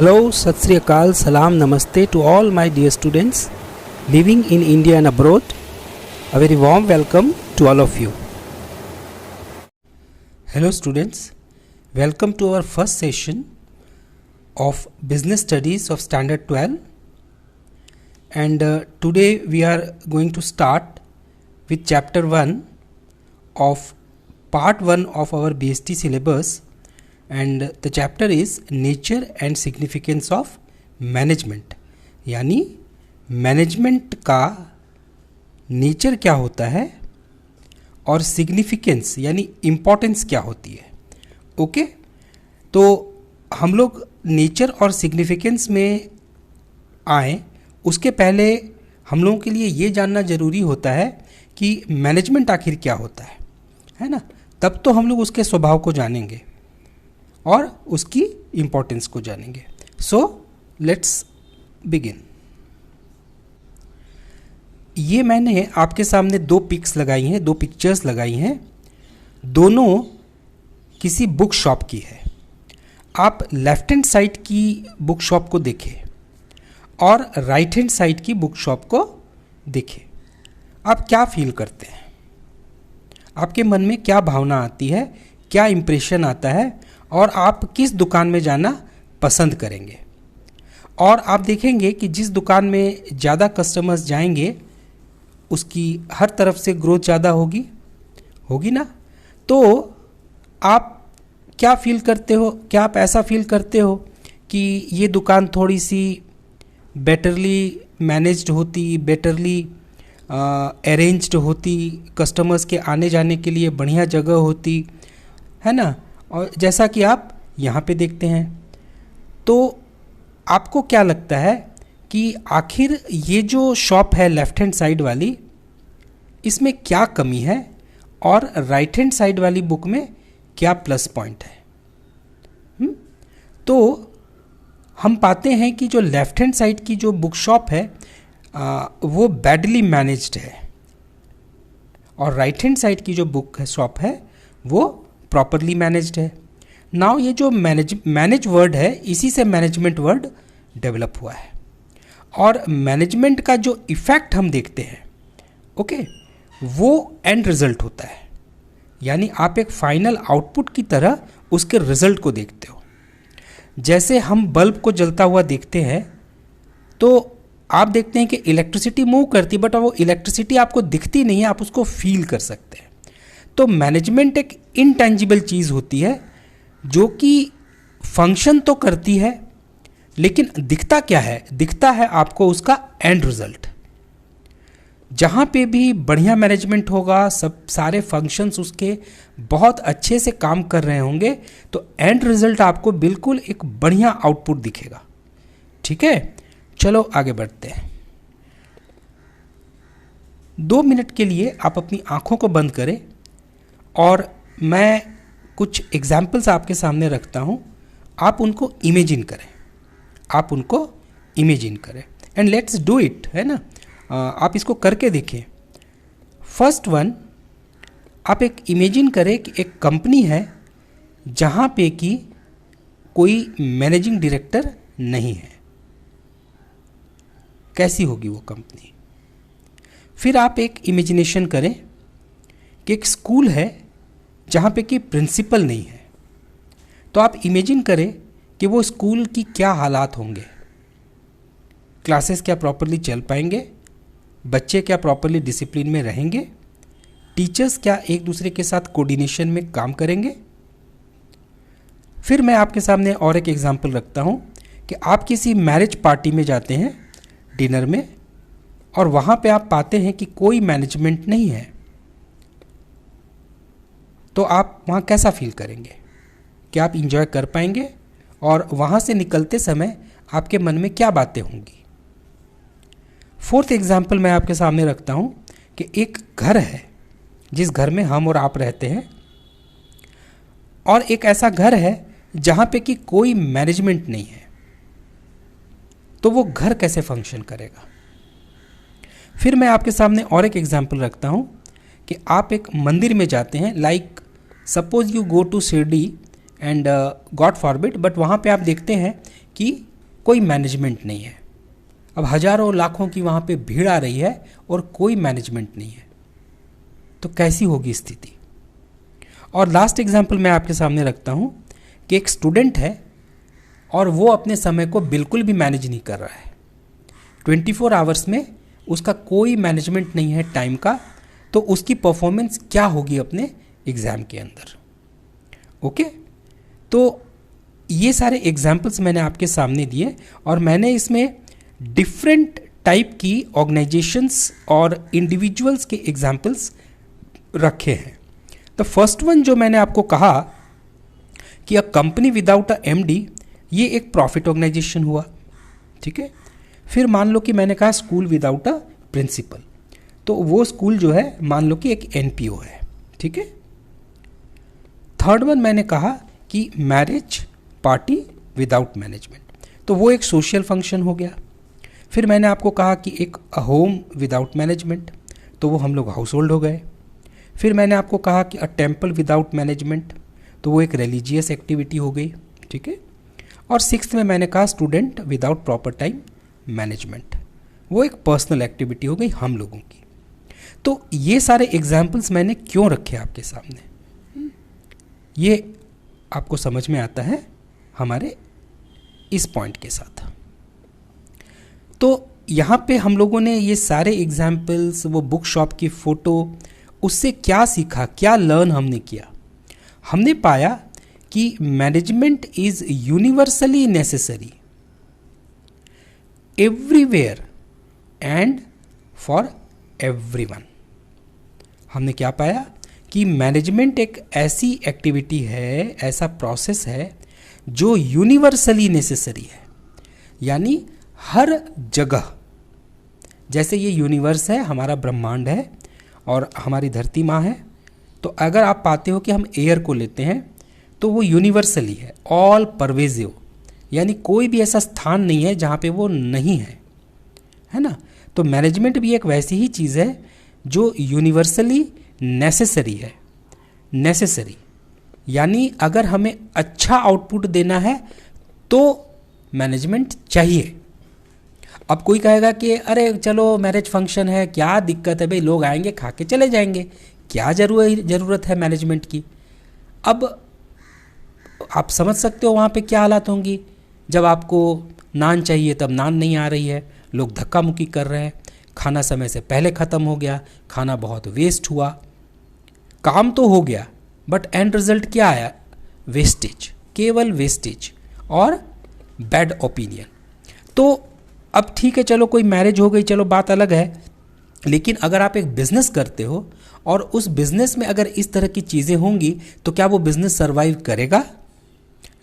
Hello, Sat Sri Akal, Salam, Namaste to all my dear students living in India and abroad. A very warm welcome to all of you. Hello students, welcome to our first session of Business Studies of Standard 12. And today we are going to start with Chapter 1 of Part 1 of our BST syllabus. And the chapter is Nature and Significance of Management. यानी management का nature क्या होता है और significance यानी importance क्या होती है. ओके, तो हम लोग नेचर और सिग्निफिकेंस में आए उसके पहले हम लोगों के लिए ये जानना ज़रूरी होता है कि मैनेजमेंट आखिर क्या होता है ना. तब तो हम लोग उसके स्वभाव को जानेंगे और उसकी इम्पोर्टेंस को जानेंगे. So let's begin. ये मैंने आपके सामने दो पिक्स लगाई हैं, दो पिक्चर्स लगाई हैं. दोनों किसी बुक शॉप की है. आप लेफ्ट हैंड साइड की बुक शॉप को देखें और राइट हैंड साइड की बुक शॉप को देखें. आप क्या फील करते हैं? आपके मन में क्या भावना आती है, क्या इम्प्रेशन आता है और आप किस दुकान में जाना पसंद करेंगे? और आप देखेंगे कि जिस दुकान में ज़्यादा कस्टमर्स जाएंगे उसकी हर तरफ से ग्रोथ ज़्यादा होगी ना. तो आप क्या फील करते हो? क्या आप ऐसा फील करते हो कि ये दुकान थोड़ी सी बेटरली मैनेज्ड होती, बेटरली अरेंज्ड होती, कस्टमर्स के आने जाने के लिए बढ़िया जगह होती है ना. और जैसा कि आप यहाँ पे देखते हैं, तो आपको क्या लगता है कि आखिर ये जो शॉप है लेफ़्ट हैंड साइड वाली, इसमें क्या कमी है और राइट हैंड साइड वाली बुक में क्या प्लस पॉइंट है? तो हम पाते हैं कि जो लेफ़्ट हैंड साइड की जो बुक शॉप है वो बैडली मैनेज्ड है और राइट हैंड साइड की जो बुक शॉप है वो प्रॉपरली मैनेज्ड है. नाउ ये जो मैनेज वर्ड है, इसी से मैनेजमेंट वर्ड डेवलप हुआ है. और मैनेजमेंट का जो इफ़ेक्ट हम देखते हैं, ओके, वो एंड रिजल्ट होता है. यानी आप एक फाइनल आउटपुट की तरह उसके रिजल्ट को देखते हो. जैसे हम बल्ब को जलता हुआ देखते हैं तो आप देखते हैं कि इलेक्ट्रिसिटी मूव करती है, बट वो इलेक्ट्रिसिटी आपको दिखती नहीं है, आप उसको फील कर सकते हैं. तो मैनेजमेंट एक इनटेंजिबल चीज़ होती है जो कि फंक्शन तो करती है, लेकिन दिखता क्या है? दिखता है आपको उसका एंड रिजल्ट. जहाँ पे भी बढ़िया मैनेजमेंट होगा, सब सारे फंक्शंस उसके बहुत अच्छे से काम कर रहे होंगे, तो एंड रिजल्ट आपको बिल्कुल एक बढ़िया आउटपुट दिखेगा. ठीक है, चलो आगे बढ़ते हैं. 2 मिनट के लिए आप अपनी आँखों को बंद करें और मैं कुछ एग्जाम्पल्स आपके सामने रखता हूँ. आप उनको इमेजिन करें एंड लेट्स डू इट, है ना. आप इसको करके देखें. फर्स्ट वन, आप एक इमेजिन करें कि एक कंपनी है जहाँ पे कि कोई मैनेजिंग डायरेक्टर नहीं है. कैसी होगी वो कंपनी? फिर आप एक इमेजिनेशन करें कि एक स्कूल है जहाँ पे कि प्रिंसिपल नहीं है. तो आप इमेजिन करें कि वो स्कूल की क्या हालात होंगे. क्लासेस क्या प्रॉपरली चल पाएंगे? बच्चे क्या प्रॉपरली डिसिप्लिन में रहेंगे? टीचर्स क्या एक दूसरे के साथ कोऑर्डिनेशन में काम करेंगे? फिर मैं आपके सामने और एक एग्जांपल रखता हूँ कि आप किसी मैरिज पार्टी में जाते हैं डिनर में और वहाँ पे आप पाते हैं कि कोई मैनेजमेंट नहीं है. तो आप वहाँ कैसा फील करेंगे? क्या आप इंजॉय कर पाएंगे? और वहाँ से निकलते समय आपके मन में क्या बातें होंगी? फोर्थ एग्जाम्पल मैं आपके सामने रखता हूँ कि एक घर है जिस घर में हम और आप रहते हैं, और एक ऐसा घर है जहाँ पे कि कोई मैनेजमेंट नहीं है. तो वो घर कैसे फंक्शन करेगा? फिर मैं आपके सामने और एक एग्जाम्पल रखता हूँ कि आप एक मंदिर में जाते हैं, like suppose you go to Shirdi and God forbid, but वहाँ पे आप देखते हैं कि कोई मैनेजमेंट नहीं है। अब हजारों लाखों की वहाँ पे भीड़ आ रही है और कोई मैनेजमेंट नहीं है, तो कैसी होगी स्थिति। और लास्ट एग्जाम्पल मैं आपके सामने रखता हूँ कि एक स्टूडेंट है और वो अपने समय को बिल्कुल भी मैनेज नहीं कर रहा है। 24 आवर्स में उसका कोई मैनेजमेंट नहीं है टाइम का, तो उसकी परफॉर्मेंस क्या होगी अपने एग्ज़ाम के अंदर। ओके, तो ये सारे एग्जाम्पल्स मैंने आपके सामने दिए और मैंने इसमें डिफरेंट टाइप की ऑर्गेनाइजेशंस और इंडिविजुअल्स के एग्जाम्पल्स रखे हैं। द फर्स्ट वन जो मैंने आपको कहा कि a company without a MD, ये एक प्रॉफिट ऑर्गेनाइजेशन हुआ, ठीक है। फिर मान लो कि मैंने कहा स्कूल विदाउट अ प्रिंसिपल, तो वो स्कूल जो है मान लो कि एक एनपीओ है, ठीक है। थर्ड वन मैंने कहा कि मैरिज पार्टी विदाउट मैनेजमेंट, तो वो एक सोशल फंक्शन हो गया। फिर मैंने आपको कहा कि एक होम विदाउट मैनेजमेंट, तो वो हम लोग हाउस होल्ड हो गए। फिर मैंने आपको कहा कि अ टेम्पल विदाउट मैनेजमेंट, तो वो एक रिलीजियस एक्टिविटी हो गई, ठीक है। और सिक्स्थ में मैंने कहा student without proper time management, वो एक पर्सनल एक्टिविटी हो गई हम लोगों की। तो ये सारे एग्जाम्पल्स मैंने क्यों रखे आपके सामने, ये आपको समझ में आता है हमारे इस पॉइंट के साथ। तो यहाँ पे हम लोगों ने ये सारे एग्जाम्पल्स, वो बुक शॉप की फ़ोटो, उससे क्या सीखा, क्या लर्न हमने किया। हमने पाया कि management is universally necessary everywhere and for everyone. हमने क्या पाया कि मैनेजमेंट एक ऐसी एक्टिविटी है, ऐसा प्रोसेस है जो यूनिवर्सली नेसेसरी है, यानी हर जगह। जैसे ये यूनिवर्स है, हमारा ब्रह्मांड है और हमारी धरती माँ है, तो अगर आप पाते हो कि हम एयर को लेते हैं तो वो यूनिवर्सली है, ऑल परवेजिव, यानी कोई भी ऐसा स्थान नहीं है जहाँ पे वो नहीं है ना। तो मैनेजमेंट भी एक वैसी ही चीज़ है जो यूनिवर्सली नेसेसरी है। नेसेसरी यानी अगर हमें अच्छा आउटपुट देना है तो मैनेजमेंट चाहिए। अब कोई कहेगा कि अरे चलो मैरिज फंक्शन है, क्या दिक्कत है भाई, लोग आएंगे खा के चले जाएंगे, क्या ज़रूरत है मैनेजमेंट की। अब आप समझ सकते हो वहाँ पे क्या हालात होंगी, जब आपको नान चाहिए तब नान नहीं आ रही है, लोग धक्का मुक्की कर रहे हैं, खाना समय से पहले ख़त्म हो गया, खाना बहुत वेस्ट हुआ, काम तो हो गया बट एंड रिजल्ट क्या आया, वेस्टेज, केवल वेस्टेज और बैड ओपिनियन। तो अब ठीक है, चलो कोई मैरिज हो गई, चलो बात अलग है, लेकिन अगर आप एक बिज़नेस करते हो और उस बिज़नेस में अगर इस तरह की चीज़ें होंगी तो क्या वो बिज़नेस सर्वाइव करेगा,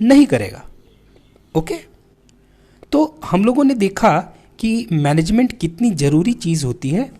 नहीं करेगा। ओके, तो हम लोगों ने देखा कि मैनेजमेंट कितनी ज़रूरी चीज़ होती है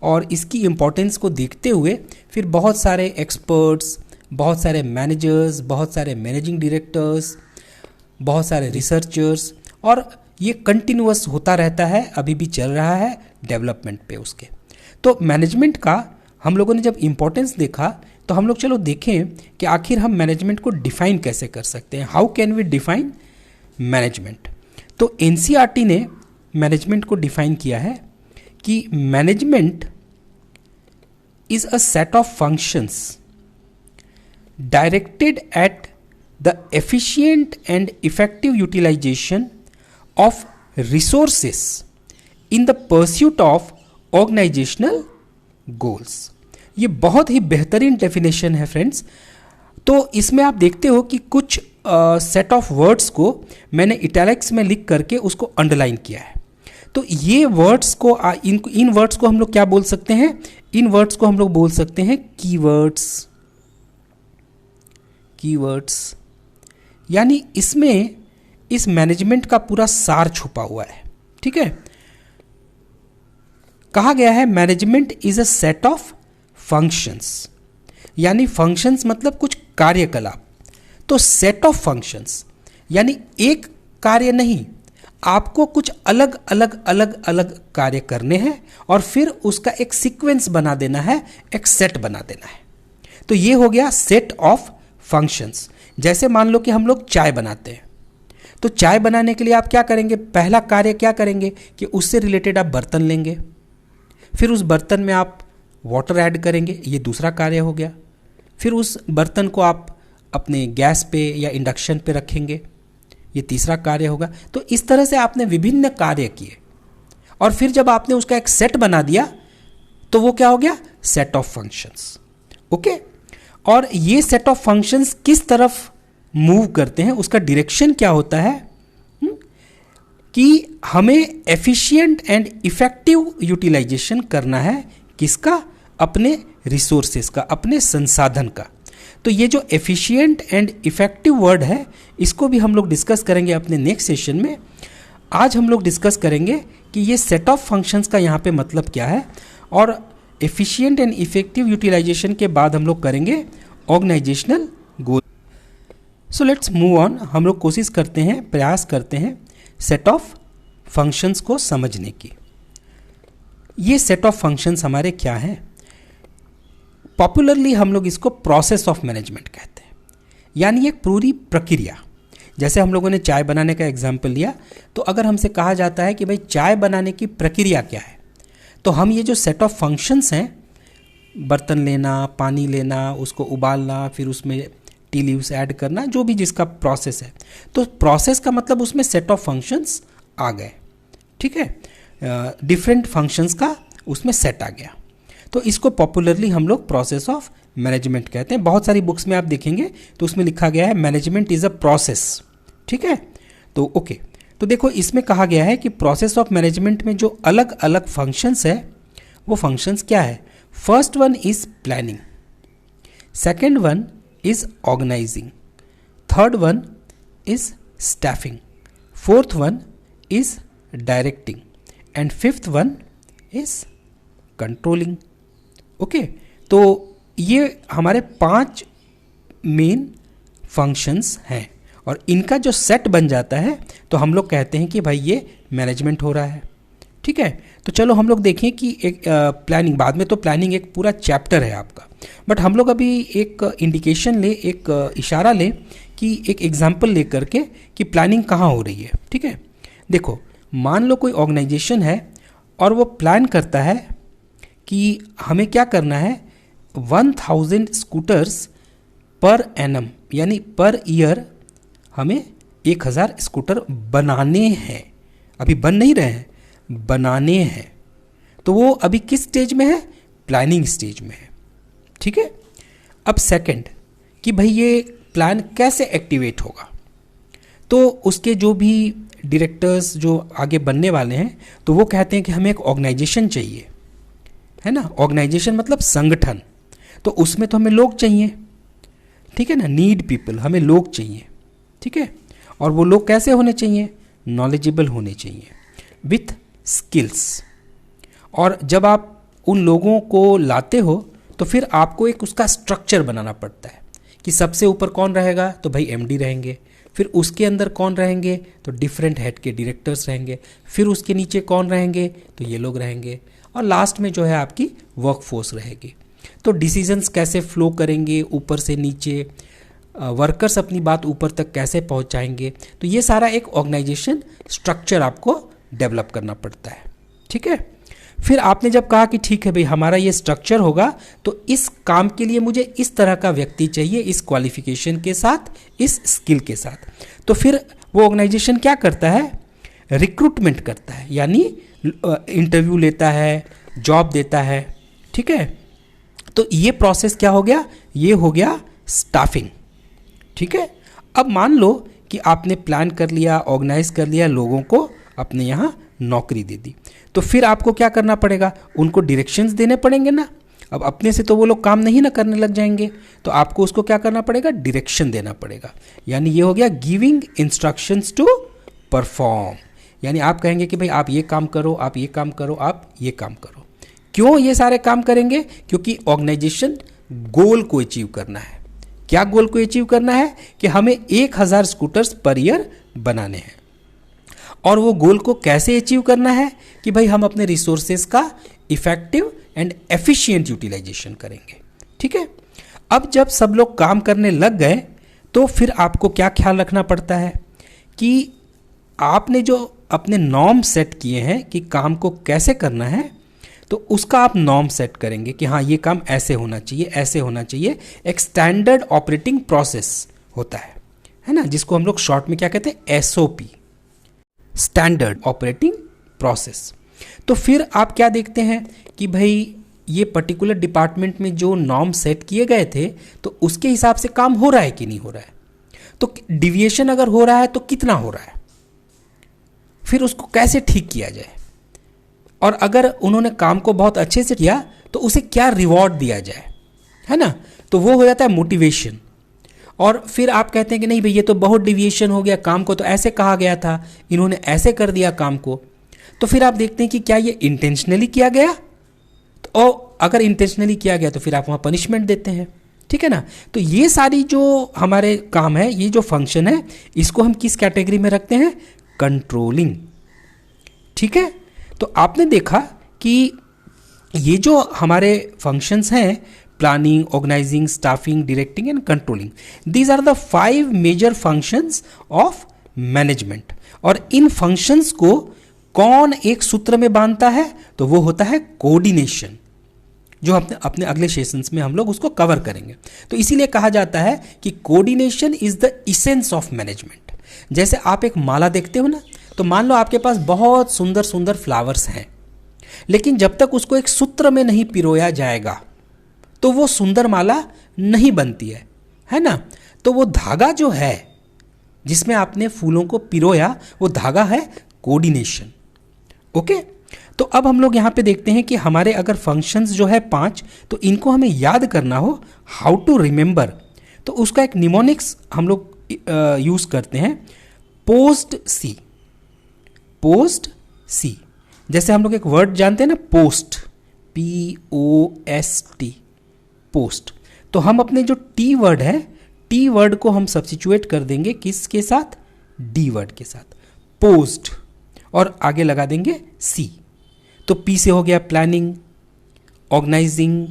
और इसकी इम्पोर्टेंस को देखते हुए फिर बहुत सारे एक्सपर्ट्स, बहुत सारे मैनेजर्स, बहुत सारे मैनेजिंग डायरेक्टर्स, बहुत सारे रिसर्चर्स, और ये कंटिन्यूअस होता रहता है, अभी भी चल रहा है डेवलपमेंट पे उसके। तो मैनेजमेंट का हम लोगों ने जब इम्पोर्टेंस देखा तो हम लोग चलो देखें कि आखिर हम मैनेजमेंट को डिफ़ाइन कैसे कर सकते हैं, how can we define management. तो एनसीईआरटी ने मैनेजमेंट को डिफ़ाइन किया है कि management is a set of functions directed at the efficient and effective utilisation of resources in the pursuit of organizational goals। ये बहुत ही बेहतरीन डेफिनेशन है फ्रेंड्स। तो इसमें आप देखते हो कि कुछ सेट ऑफ वर्ड्स को मैंने इटैलिक्स में लिख करके उसको अंडरलाइन किया है। तो ये वर्ड्स को इन वर्ड्स को हम लोग क्या बोल सकते हैं, इन वर्ड्स को हम लोग बोल सकते हैं कीवर्ड्स। कीवर्ड्स यानी इसमें इस मैनेजमेंट का पूरा सार छुपा हुआ है, ठीक है। कहा गया है management is a set of functions, यानी फंक्शंस मतलब कुछ कार्यकलाप। तो सेट ऑफ फंक्शंस यानी एक कार्य नहीं, आपको कुछ अलग अलग अलग अलग कार्य करने हैं और फिर उसका एक सीक्वेंस बना देना है, एक सेट बना देना है। तो ये हो गया सेट ऑफ फंक्शंस। जैसे मान लो कि हम लोग चाय बनाते हैं, तो चाय बनाने के लिए आप क्या करेंगे, पहला कार्य क्या करेंगे कि उससे रिलेटेड आप बर्तन लेंगे, फिर उस बर्तन में आप वाटर ऐड करेंगे, ये दूसरा कार्य हो गया। फिर उस बर्तन को आप अपने गैस पे या इंडक्शन पे रखेंगे, ये तीसरा कार्य होगा। तो इस तरह से आपने विभिन्न कार्य किए और फिर जब आपने उसका एक सेट बना दिया तो वो क्या हो गया, सेट ऑफ फंक्शंस। ओके, और ये सेट ऑफ फंक्शंस किस तरफ मूव करते हैं, उसका डायरेक्शन क्या होता है कि हमें एफिशिएंट एंड इफेक्टिव यूटिलाइजेशन करना है, किसका, अपने रिसोर्सेस का, अपने संसाधन का। तो ये जो एफिशिएंट एंड इफेक्टिव वर्ड है, इसको भी हम लोग डिस्कस करेंगे अपने नेक्स्ट सेशन में। आज हम लोग डिस्कस करेंगे कि ये सेट ऑफ फंक्शंस का यहाँ पे मतलब क्या है, और एफिशिएंट एंड इफेक्टिव यूटिलाइजेशन के बाद हम लोग करेंगे organisational goal. So let's move on. हम लोग कोशिश करते हैं, प्रयास करते हैं सेट ऑफ फंक्शंस को समझने की। ये सेट ऑफ फंक्शंस हमारे क्या हैं? पॉपुलरली हम लोग इसको प्रोसेस ऑफ मैनेजमेंट कहते हैं, यानी एक पूरी प्रक्रिया। जैसे हम लोगों ने चाय बनाने का एग्जाम्पल लिया, तो अगर हमसे कहा जाता है कि भाई चाय बनाने की प्रक्रिया क्या है, तो हम ये जो सेट ऑफ फंक्शंस हैं, बर्तन लेना, पानी लेना, उसको उबालना, फिर उसमें टी लीव्स ऐड करना, जो भी जिसका प्रोसेस है, तो प्रोसेस का मतलब उसमें सेट ऑफ फंक्शंस आ गए। ठीक है, डिफरेंट फंक्शंस का उसमें सेट आ गया, तो इसको पॉपुलरली हम लोग प्रोसेस ऑफ मैनेजमेंट कहते हैं। बहुत सारी बुक्स में आप देखेंगे तो उसमें लिखा गया है मैनेजमेंट इज़ अ प्रोसेस। ठीक है, तो ओके, तो देखो इसमें कहा गया है कि प्रोसेस ऑफ मैनेजमेंट में जो अलग अलग फंक्शंस है, वो फंक्शंस क्या है? First one is planning, second one is organizing, third one is staffing, fourth one is directing and fifth one is controlling. Okay, तो ये हमारे 5 मेन फंक्शंस हैं, और इनका जो सेट बन जाता है तो हम लोग कहते हैं कि भाई ये मैनेजमेंट हो रहा है। ठीक है, तो चलो हम लोग देखें कि एक प्लानिंग, बाद में तो प्लानिंग एक पूरा चैप्टर है आपका, बट हम लोग अभी एक इंडिकेशन ले, एक इशारा ले कि एक एग्जाम्पल ले करके कि प्लानिंग कहाँ हो रही है। ठीक है, देखो मान लो कोई ऑर्गेनाइजेशन है और वो प्लान करता है कि हमें क्या करना है, 1000 स्कूटर्स पर एनम, यानी पर ईयर हमें 1000 स्कूटर बनाने हैं। अभी बन नहीं रहे हैं, बनाने हैं। तो वो अभी किस स्टेज में है? प्लानिंग स्टेज में है। ठीक है, अब सेकंड कि भाई ये प्लान कैसे एक्टिवेट होगा, तो उसके जो भी डायरेक्टर्स जो आगे बनने वाले हैं, तो वो कहते हैं कि हमें एक ऑर्गेनाइजेशन चाहिए, है ना। ऑर्गेनाइजेशन मतलब संगठन, तो उसमें तो हमें लोग चाहिए। ठीक है ना, नीड पीपल, हमें लोग चाहिए। ठीक है, और वो लोग कैसे होने चाहिए? नॉलेजेबल होने चाहिए, विथ स्किल्स। और जब आप उन लोगों को लाते हो तो फिर आपको एक उसका स्ट्रक्चर बनाना पड़ता है कि सबसे ऊपर कौन रहेगा, तो भाई एमडी रहेंगे, फिर उसके अंदर कौन रहेंगे, तो डिफरेंट हेड के डायरेक्टर्स रहेंगे, फिर उसके नीचे कौन रहेंगे, तो ये लोग रहेंगे, और लास्ट में जो है आपकी वर्कफोर्स रहेगी। तो डिसीजंस कैसे फ्लो करेंगे ऊपर से नीचे, वर्कर्स अपनी बात ऊपर तक कैसे पहुंचाएंगे, तो ये सारा एक ऑर्गेनाइजेशन स्ट्रक्चर आपको डेवलप करना पड़ता है। ठीक है, फिर आपने जब कहा कि ठीक है भाई हमारा ये स्ट्रक्चर होगा, तो इस काम के लिए मुझे इस तरह का व्यक्ति चाहिए, इस क्वालिफिकेशन के साथ, इस स्किल के साथ, तो फिर वो ऑर्गेनाइजेशन क्या करता है? रिक्रूटमेंट करता है, यानी इंटरव्यू लेता है, जॉब देता है। ठीक है, तो ये प्रोसेस क्या हो गया? ये हो गया स्टाफिंग। ठीक है, अब मान लो कि आपने प्लान कर लिया, ऑर्गेनाइज कर लिया, लोगों को अपने यहाँ नौकरी दे दी, तो फिर आपको क्या करना पड़ेगा? उनको डायरेक्शंस देने पड़ेंगे ना। अब अपने से तो वो लोग काम नहीं ना करने लग जाएंगे, तो आपको उसको क्या करना पड़ेगा? डायरेक्शन देना पड़ेगा, यानी ये हो गया गिविंग इंस्ट्रक्शंस टू परफॉर्म। यानी आप कहेंगे कि भाई आप ये काम करो, आप ये काम करो, आप ये काम करो। क्यों ये सारे काम करेंगे? क्योंकि ऑर्गेनाइजेशन गोल को अचीव करना है। क्या गोल को अचीव करना है? कि हमें 1000 स्कूटर्स पर ईयर बनाने हैं। और वो गोल को कैसे अचीव करना है? कि भाई हम अपने रिसोर्सेज का इफेक्टिव एंड एफिशिएंट यूटिलाइजेशन करेंगे। ठीक है, अब जब सब लोग काम करने लग गए, तो फिर आपको क्या ख्याल रखना पड़ता है कि आपने जो अपने नॉर्म सेट किए हैं कि काम को कैसे करना है, तो उसका आप नॉर्म सेट करेंगे कि हाँ ये काम ऐसे होना चाहिए, ऐसे होना चाहिए। एक स्टैंडर्ड ऑपरेटिंग प्रोसेस होता है ना, जिसको हम लोग शॉर्ट में क्या कहते हैं, एसओपी, स्टैंडर्ड ऑपरेटिंग प्रोसेस। तो फिर आप क्या देखते हैं कि भाई ये पर्टिकुलर डिपार्टमेंट में जो नॉर्म सेट किए गए थे तो उसके हिसाब से काम हो रहा है कि नहीं हो रहा है, तो डिविएशन अगर हो रहा है तो कितना हो रहा है, फिर उसको कैसे ठीक किया जाए, और अगर उन्होंने काम को बहुत अच्छे से किया तो उसे क्या रिवॉर्ड दिया जाए, है ना। तो वो हो जाता है मोटिवेशन। और फिर आप कहते हैं कि नहीं भाई ये तो बहुत डिविएशन हो गया, काम को तो ऐसे कहा गया था, इन्होंने ऐसे कर दिया काम को। तो फिर आप देखते हैं कि क्या ये इंटेंशनली किया गया, तो और अगर इंटेंशनली किया गया तो फिर आप वहाँ पनिशमेंट देते हैं, ठीक है ना। तो ये सारी जो हमारे काम है, ये जो फंक्शन है, इसको हम किस कैटेगरी में रखते हैं, कंट्रोलिंग, ठीक है। तो आपने देखा कि ये जो हमारे फंक्शंस हैं, planning, organizing, staffing, directing and controlling, these are the 5 major functions of management. और इन फंक्शंस को कौन एक सूत्र में बांधता है, तो वो होता है कोऑर्डिनेशन, जो अपने अगले सेशंस में हम लोग उसको कवर करेंगे। तो इसीलिए कहा जाता है कि coordination is the essence of management. जैसे आप एक माला देखते हो ना, तो मान लो आपके पास बहुत सुंदर सुंदर फ्लावर्स हैं, लेकिन जब तक उसको एक सूत्र में नहीं पिरोया जाएगा तो वो सुंदर माला नहीं बनती है ना। तो वो धागा जो है जिसमें आपने फूलों को पिरोया, वो धागा है कोऑर्डिनेशन। ओके, तो अब हम लोग यहाँ पे देखते हैं कि हमारे अगर फंक्शंस जो है 5, तो इनको हमें याद करना हो, हाउ टू रिमेंबर, तो उसका एक निमोनिक्स हम लोग यूज करते हैं, पोस्ट सी। पोस्ट सी, जैसे हम लोग एक वर्ड जानते हैं ना, पोस्ट, POST, पोस्ट। तो हम अपने जो टी वर्ड है, टी वर्ड को हम सब्स्टिट्यूएट कर देंगे किसके साथ, डी वर्ड के साथ, पोस्ट, और आगे लगा देंगे सी। तो पी से हो गया planning, organizing,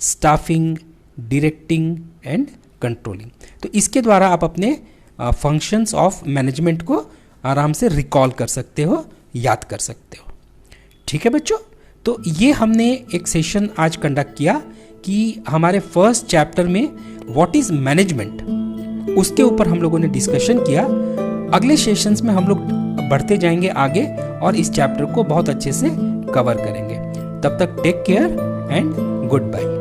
staffing, directing and controlling. तो इसके द्वारा आप अपने फंक्शंस ऑफ मैनेजमेंट को आराम से रिकॉल कर सकते हो, याद कर सकते हो, ठीक है बच्चों। तो ये हमने एक सेशन आज कंडक्ट किया कि हमारे फर्स्ट चैप्टर में व्हाट इज मैनेजमेंट, उसके ऊपर हम लोगों ने डिस्कशन किया। अगले सेशंस में हम लोग बढ़ते जाएंगे आगे और इस चैप्टर को बहुत अच्छे से कवर करेंगे। तब तक take care and good bye.